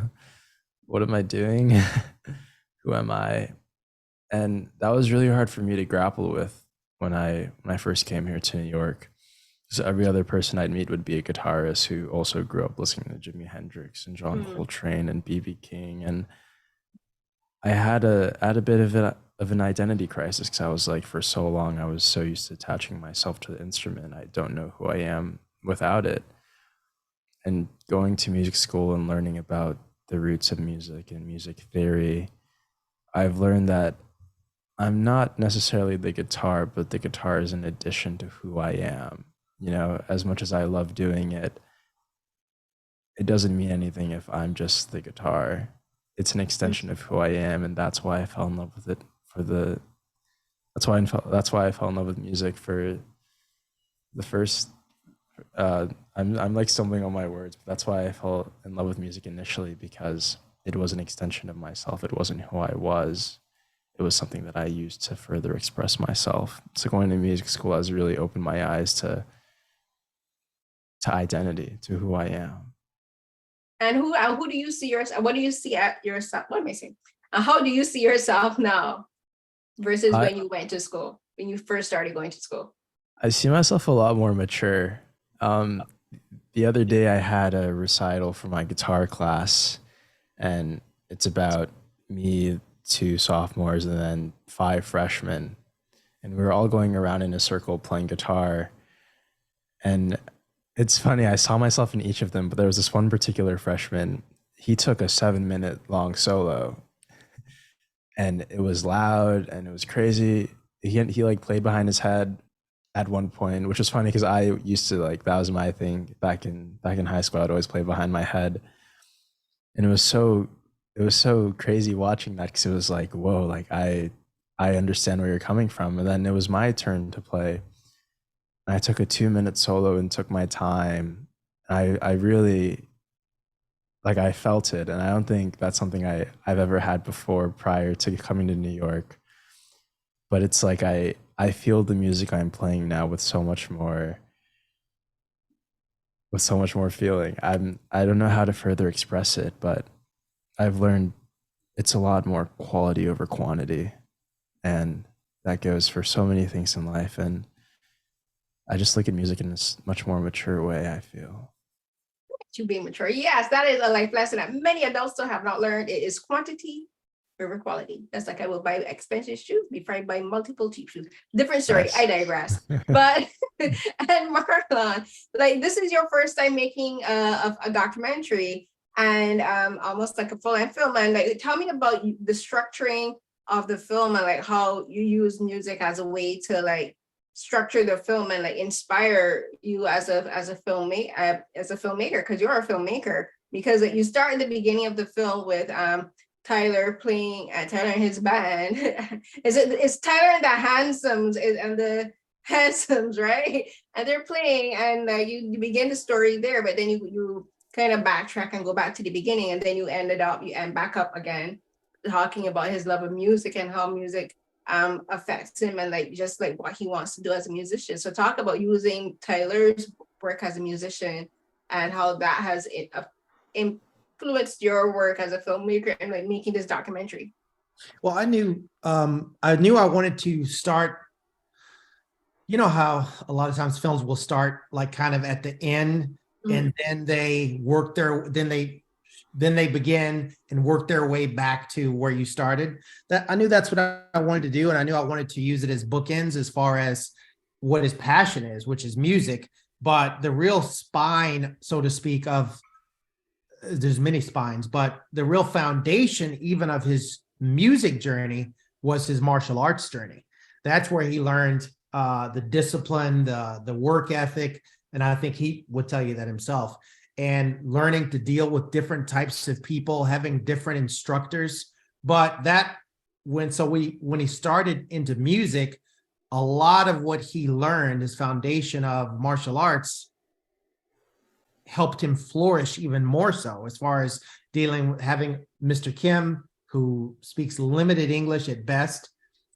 B: what am I doing? Who am I? And that was really hard for me to grapple with when I first came here to New York. So every other person I'd meet would be a guitarist who also grew up listening to Jimi Hendrix and John Coltrane and B.B. King, and I had a bit of an identity crisis because I was like, for so long I was so used to attaching myself to the instrument. I don't know who I am without it. And going to music school and learning about the roots of music and music theory, I've learned that I'm not necessarily the guitar, but the guitar is an addition to who I am. As much as I love doing it, it doesn't mean anything if I'm just the guitar. It's an extension of who I am, and that's why I fell in love with it. That's why I fell in love with music for the first. I'm like stumbling on my words, but that's why I fell in love with music initially, because it was an extension of myself. It wasn't who I was. It was something that I used to further express myself. So going to music school has really opened my eyes to identity, to who I am.
A: And who do you see yourself? What do you see at yourself? What am I saying? How do you see yourself now versus when you went to school, when you first started going to school?
B: I see myself a lot more mature. The other day I had a recital for my guitar class, and it's about me, 2 sophomores, and then 5 freshmen. And we were all going around in a circle playing guitar. And it's funny, I saw myself in each of them, but there was this one particular freshman. He took a 7-minute long solo, and it was loud and it was crazy. He like played behind his head at one point, which was funny because I used to like, that was my thing back in high school. I'd always play behind my head, and it was so crazy watching that, because it was like, whoa, like I understand where you're coming from. And then it was my turn to play. I took a 2-minute solo and took my time. I really, like, I felt it. And I don't think that's something I've ever had before prior to coming to New York. But it's like, I feel the music I'm playing now with so much more feeling. I don't know how to further express it, but I've learned it's a lot more quality over quantity. And that goes for so many things in life. And I just look at music in a much more mature way, I feel.
A: To be mature. Yes, that is a life lesson that many adults still have not learned. It is quantity river quality. That's like I will buy expensive shoes before I buy multiple cheap shoes. Different story. I digress. But and Marlon, like this is your first time making a documentary and almost like a full-length film. And like tell me about the structuring of the film and like how you use music as a way to like structure the film and like inspire you as a filmmaker because you're a filmmaker because you start in the beginning of the film with Tyler playing Tyler and his band. It's Tyler and the Handsomes, right? And they're playing and you begin the story there, but then you kind of backtrack and go back to the beginning and then you end back up again talking about his love of music and how music affects him and like just like what he wants to do as a musician. So talk about using Tyler's work as a musician and how that has influenced your work as a filmmaker and like making this documentary.
C: Well, I knew I wanted to start. You know how a lot of times films will start like kind of at the end, and then they begin and work their way back to where you started. That I knew that's what I wanted to do, and I knew I wanted to use it as bookends as far as what his passion is, which is music. But the real spine, so to speak, of there's many spines, but the real foundation even of his music journey was his martial arts journey. That's where he learned the discipline, the work ethic, and I think he would tell you that himself. And learning to deal with different types of people, having different instructors. But when he started into music, a lot of what he learned, his foundation of martial arts, helped him flourish even more so as far as dealing with having Mr. Kim, who speaks limited English at best,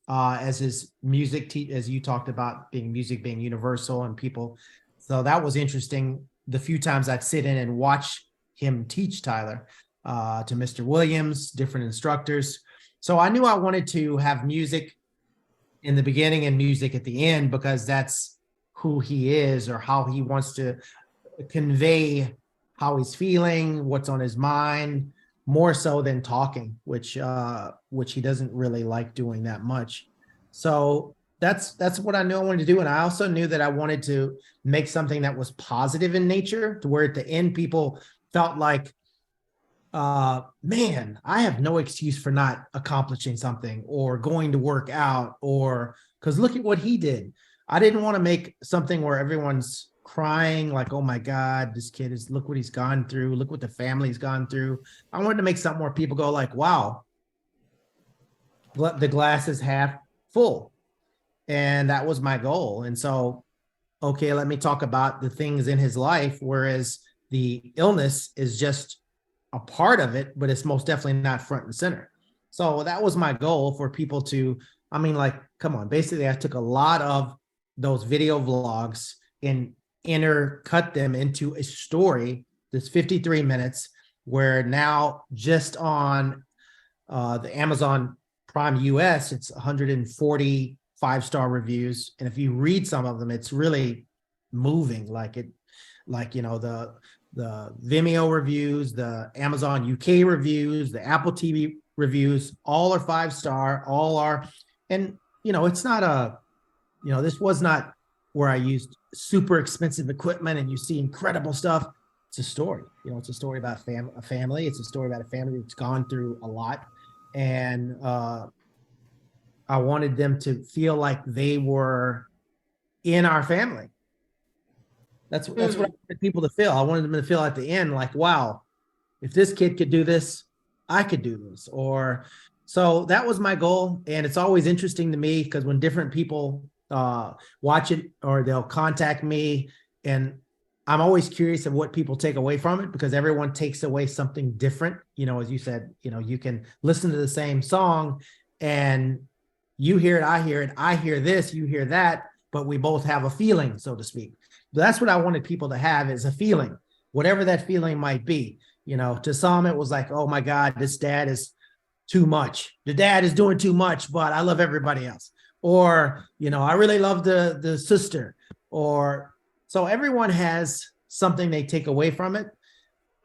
C: as his music, as you talked about music being universal and people. So that was interesting. The few times I'd sit in and watch him teach Tyler to Mr. Williams, different instructors. So I knew I wanted to have music in the beginning and music at the end because that's who he is or how he wants to convey how he's feeling, what's on his mind, more so than talking, which he doesn't really like doing that much. So that's what I knew I wanted to do. And I also knew that I wanted to make something that was positive in nature, to where at the end people felt like, man, I have no excuse for not accomplishing something or going to work out, or because look at what he did. I didn't want to make something where everyone's crying like, oh my God, this kid look what he's gone through. Look what the family's gone through. I wanted to make something where people go like, wow, the glass is half full. And that was my goal. And so, okay, let me talk about the things in his life, whereas the illness is just a part of it, but it's most definitely not front and center. So that was my goal for people to, I mean, like, come on, basically I took a lot of those video vlogs and intercut them into a story that's 53 minutes, where now just on the Amazon Prime US, it's 140 5-star reviews. And if you read some of them, it's really moving, the Vimeo reviews, the Amazon UK reviews, the Apple TV reviews, all are 5-star, all are, and it's not this was not where I used super expensive equipment and you see incredible stuff. It's a story, it's a story about a family. It's a story about a family that's gone through a lot. And I wanted them to feel like they were in our family. That's what I wanted people to feel. I wanted them to feel at the end like, wow, if this kid could do this, I could do this. So that was my goal. And it's always interesting to me because when different people watch it or they'll contact me, and I'm always curious of what people take away from it, because everyone takes away something different. As you said, you can listen to the same song and you hear it, I hear this, you hear that, but we both have a feeling, so to speak. That's what I wanted people to have, is a feeling, whatever that feeling might be. To some it was like, oh my God, this dad is too much. The dad is doing too much, but I love everybody else. Or, I really love the sister. So everyone has something they take away from it.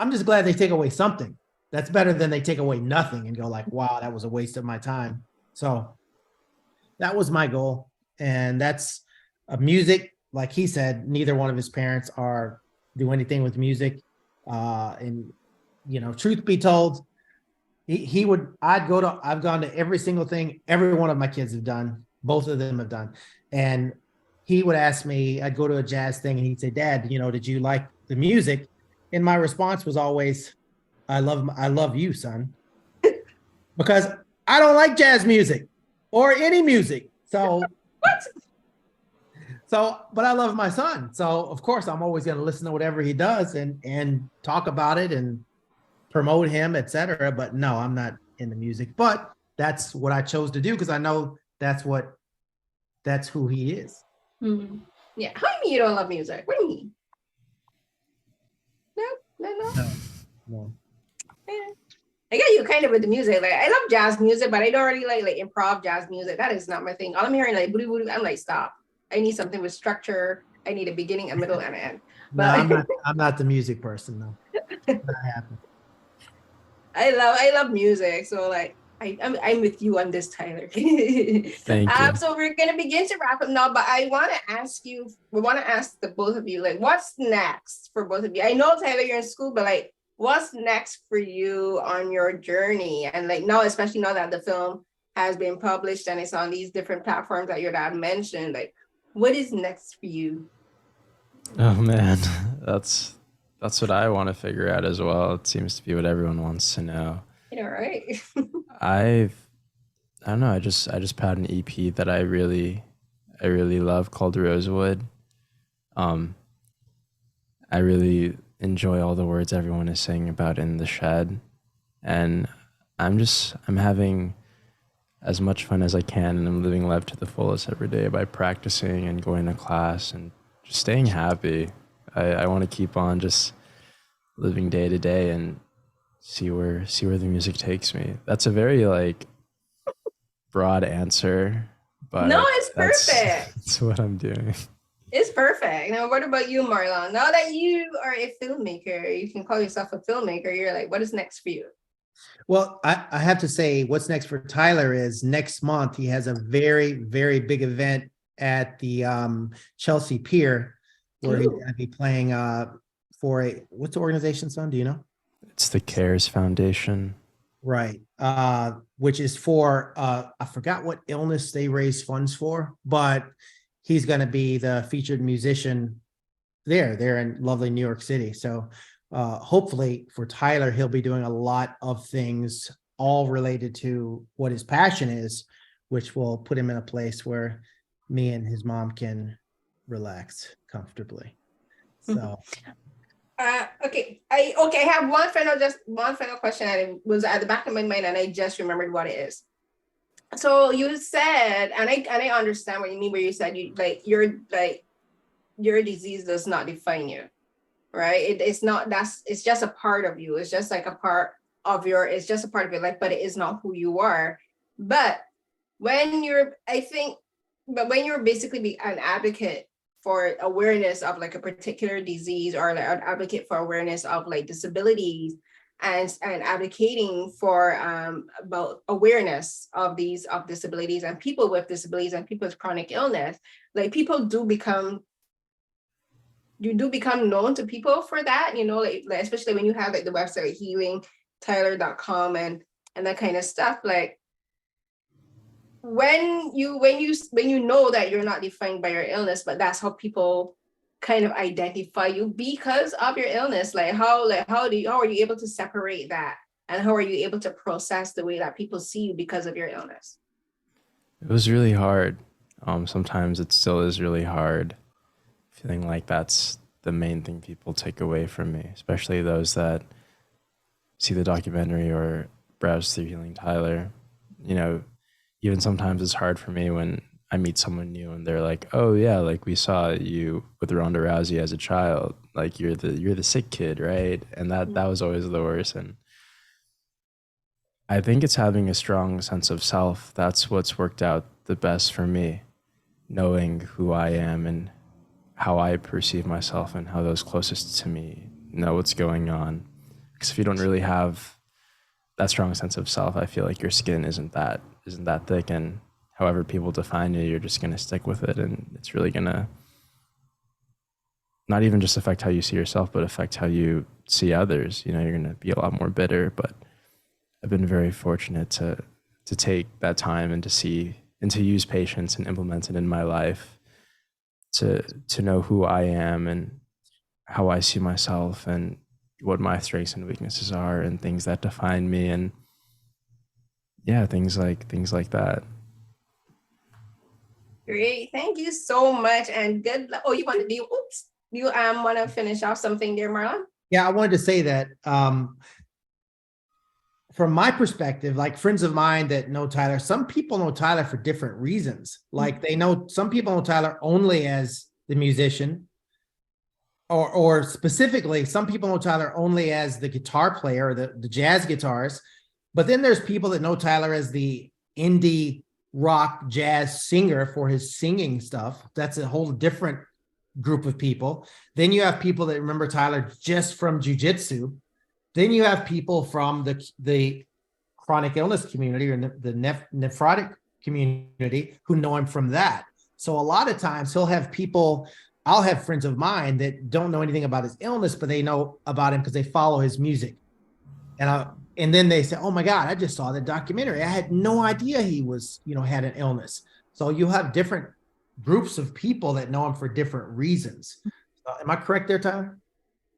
C: I'm just glad they take away something. That's better than they take away nothing and go like, wow, that was a waste of my time. So that was my goal. And that's music. Like he said, neither one of his parents do anything with music. And truth be told, I've gone to every single thing every one of my kids have done. Both of them have done. And he would ask me, I'd go to a jazz thing and he'd say, Dad, did you like the music? And my response was always, I love you, son, because I don't like jazz music or any music. So, but I love my son. So of course I'm always going to listen to whatever he does and talk about it and promote him, etc. But no, I'm not in the music, but that's what I chose to do because I know that's who he is.
A: Mm-hmm. Yeah. How do you mean you don't love music? What do you mean?
C: No.
A: Yeah. I got you kind of with the music. Like I love jazz music, but I don't really like improv jazz music. That is not my thing. All I'm hearing like booty booty. I'm like, stop. I need something with structure. I need a beginning, a middle, and an end. But
C: No, I'm not the music person. No, not happening.
A: I love music. So like I'm with you on this, Tyler.
B: Thank you.
A: So we're gonna begin to wrap up now, but I want to ask the both of you, like, what's next for both of you? I know, Tyler, you're in school, but like, what's next for you on your journey? And like now, especially now that the film has been published and it's on these different platforms that your dad mentioned, like, what is next for you?
B: Oh man, that's what I want to figure out as well. It seems to be what everyone wants to know.
A: You know, right?
B: I don't know. I just put out an EP that I really love called Rosewood. I really enjoy all the words everyone is saying about In the Shed, and I'm having as much fun as I can, and I'm living life to the fullest every day by practicing and going to class and just staying happy. I want to keep on just living day to day and see where the music takes me. That's a very like broad answer, but
A: no, it's perfect.
B: That's what I'm doing.
A: It's perfect. Now, what about you, Marlon? Now that you are a filmmaker, you can call yourself a filmmaker. You're like, what is next for you?
C: Well, I have to say what's next for Tyler is next month he has a very, very big event at the Chelsea Pier where he's going to be playing for what's the organization, son? Do you know?
B: It's the CARES Foundation.
C: Right. Which is for, I forgot what illness they raise funds for, but he's going to be the featured musician there in lovely New York City. So hopefully for Tyler, he'll be doing a lot of things all related to what his passion is, which will put him in a place where me and his mom can relax comfortably. So.
A: Okay. I have one final question, and it was at the back of my mind, and I just remembered what it is. So you said, and I understand what you mean, where you said your disease does not define you, right? It's just a part of you. It's just like a part of your life, but it is not who you are. But when you're basically an advocate for awareness of like a particular disease, or like an advocate for awareness of like disabilities, and advocating for about awareness of disabilities and people with disabilities and people with chronic illness, like you do become known to people for that, like especially when you have like the website healingtyler.com and that kind of stuff. Like when you know that you're not defined by your illness, but that's how people kind of identify you because of your illness, like how are you able to separate that, and how are you able to process the way that people see you because of your illness?
B: It was really hard. Sometimes it still is really hard, feeling like that's the main thing people take away from me, especially those that see the documentary or browse through Healing Tyler. Even sometimes it's hard for me when I meet someone new and they're like, oh yeah, like we saw you with Ronda Rousey as a child, like you're the sick kid, right? And that was always the worst. And I think it's having a strong sense of self. That's what's worked out the best for me, knowing who I am and how I perceive myself and how those closest to me know what's going on. Because if you don't really have that strong sense of self. I feel like your skin isn't that thick, and however people define you, you're just gonna stick with it, and it's really gonna not even just affect how you see yourself, but affect how you see others. You know, you're gonna be a lot more bitter. But I've been very fortunate to take that time and to see and to use patience and implement it in my life, to know who I am and how I see myself and what my strengths and weaknesses are and things that define me, and yeah, things like that.
A: Great. Thank you so much. And good luck. Oh, you want to do, oops. You want to finish off something there, Marlon?
C: Yeah, I wanted to say that from my perspective, like friends of mine that know Tyler, some people know Tyler for different reasons. Like some people know Tyler only as the musician, or specifically, some people know Tyler only as the guitar player or the jazz guitarist. But then there's people that know Tyler as the indie rock jazz singer for his singing stuff. That's a whole different group of people. Then you have people that remember Tyler just from jiu-jitsu. Then you have people from the chronic illness community or the nephrotic community who know him from that. So a lot of times I'll have friends of mine that don't know anything about his illness, but they know about him because they follow his music. And then they say, oh my God, I just saw the documentary. I had no idea he was, had an illness. So you have different groups of people that know him for different reasons. Am I correct there, Tyler?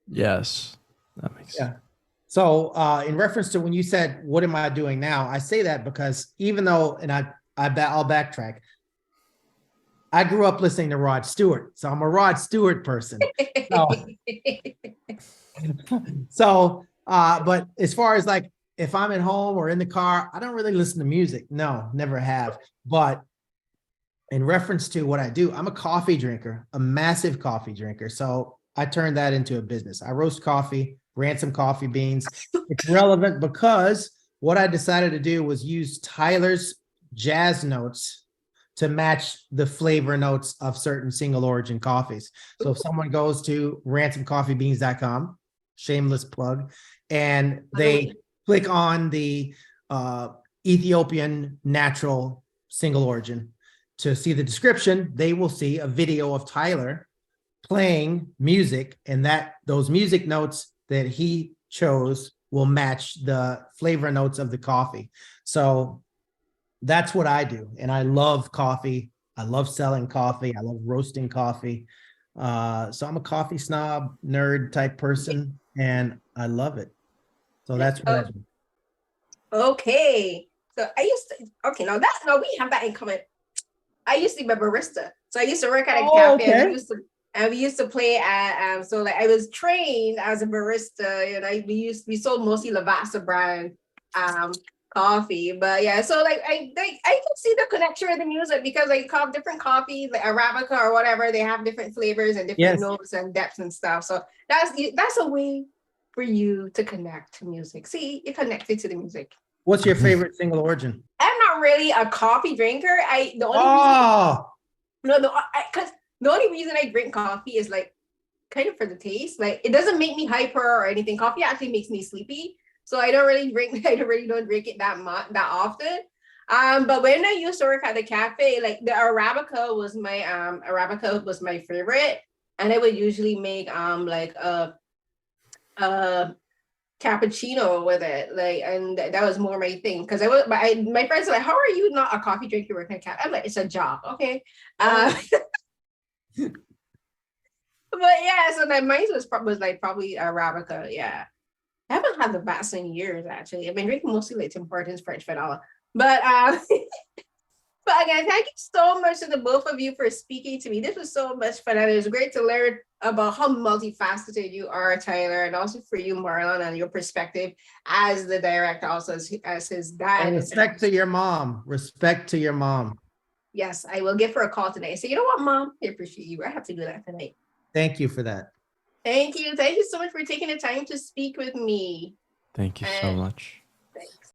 B: Yes, that makes sense.
C: Yeah. So in reference to when you said, what am I doing now? I say that because even though, and I'll backtrack, I grew up listening to Rod Stewart. So I'm a Rod Stewart person. But as far as like, if I'm at home or in the car, I don't really listen to music. No, never have. But in reference to what I do, I'm a coffee drinker, a massive coffee drinker. So I turned that into a business. I roast coffee, Ransom coffee beans. It's relevant because what I decided to do was use Tyler's jazz notes to match the flavor notes of certain single origin coffees. So if someone goes to ransomcoffeebeans.com, shameless plug, and they click on the Ethiopian natural single origin to see the description, they will see a video of Tyler playing music, and those music notes that he chose will match the flavor notes of the coffee. So that's what I do. And I love coffee. I love selling coffee. I love roasting coffee. So I'm a coffee snob, nerd type person, and I love it. So that's what I do.
A: Okay. So now we have that in common. I used to be a barista. So I used to work at a cafe.
C: Okay.
A: And we used to play at so like I was trained as a barista, and we sold mostly Lavazza brand coffee. But yeah, so like I can see the connection with the music because like different coffees, like Arabica or whatever, they have different flavors and different notes and depths and stuff. So that's a way for you to connect to music. See, you're connected to the music.
C: What's your favorite single origin?
A: I'm not really a coffee drinker. The only reason I drink coffee is like kind of for the taste. Like it doesn't make me hyper or anything. Coffee actually makes me sleepy. So I don't really drink it that often. But when I used to work at the cafe, like the Arabica was my favorite. And I would usually make like a cappuccino with it, like, and that was more my thing because my friends were like, how are you not a coffee drinker working at cafe? I'm like, it's a job, okay. But yeah, so that mine was like probably Arabica. Yeah, I haven't had the best in years actually. I've been drinking mostly like Tim Hortons French vanilla, but But again, thank you so much to the both of you for speaking to me. This was so much fun, and it was great to learn about how multifaceted you are, Tyler, and also for you, Marlon, and your perspective as the director, also as his dad.
C: And respect to your mom. Respect to your mom.
A: Yes, I will give her a call today. So you know what, Mom? I appreciate you. I have to do that tonight.
C: Thank you for that.
A: Thank you. Thank you so much for taking the time to speak with me.
B: Thank you so much.
A: Thanks.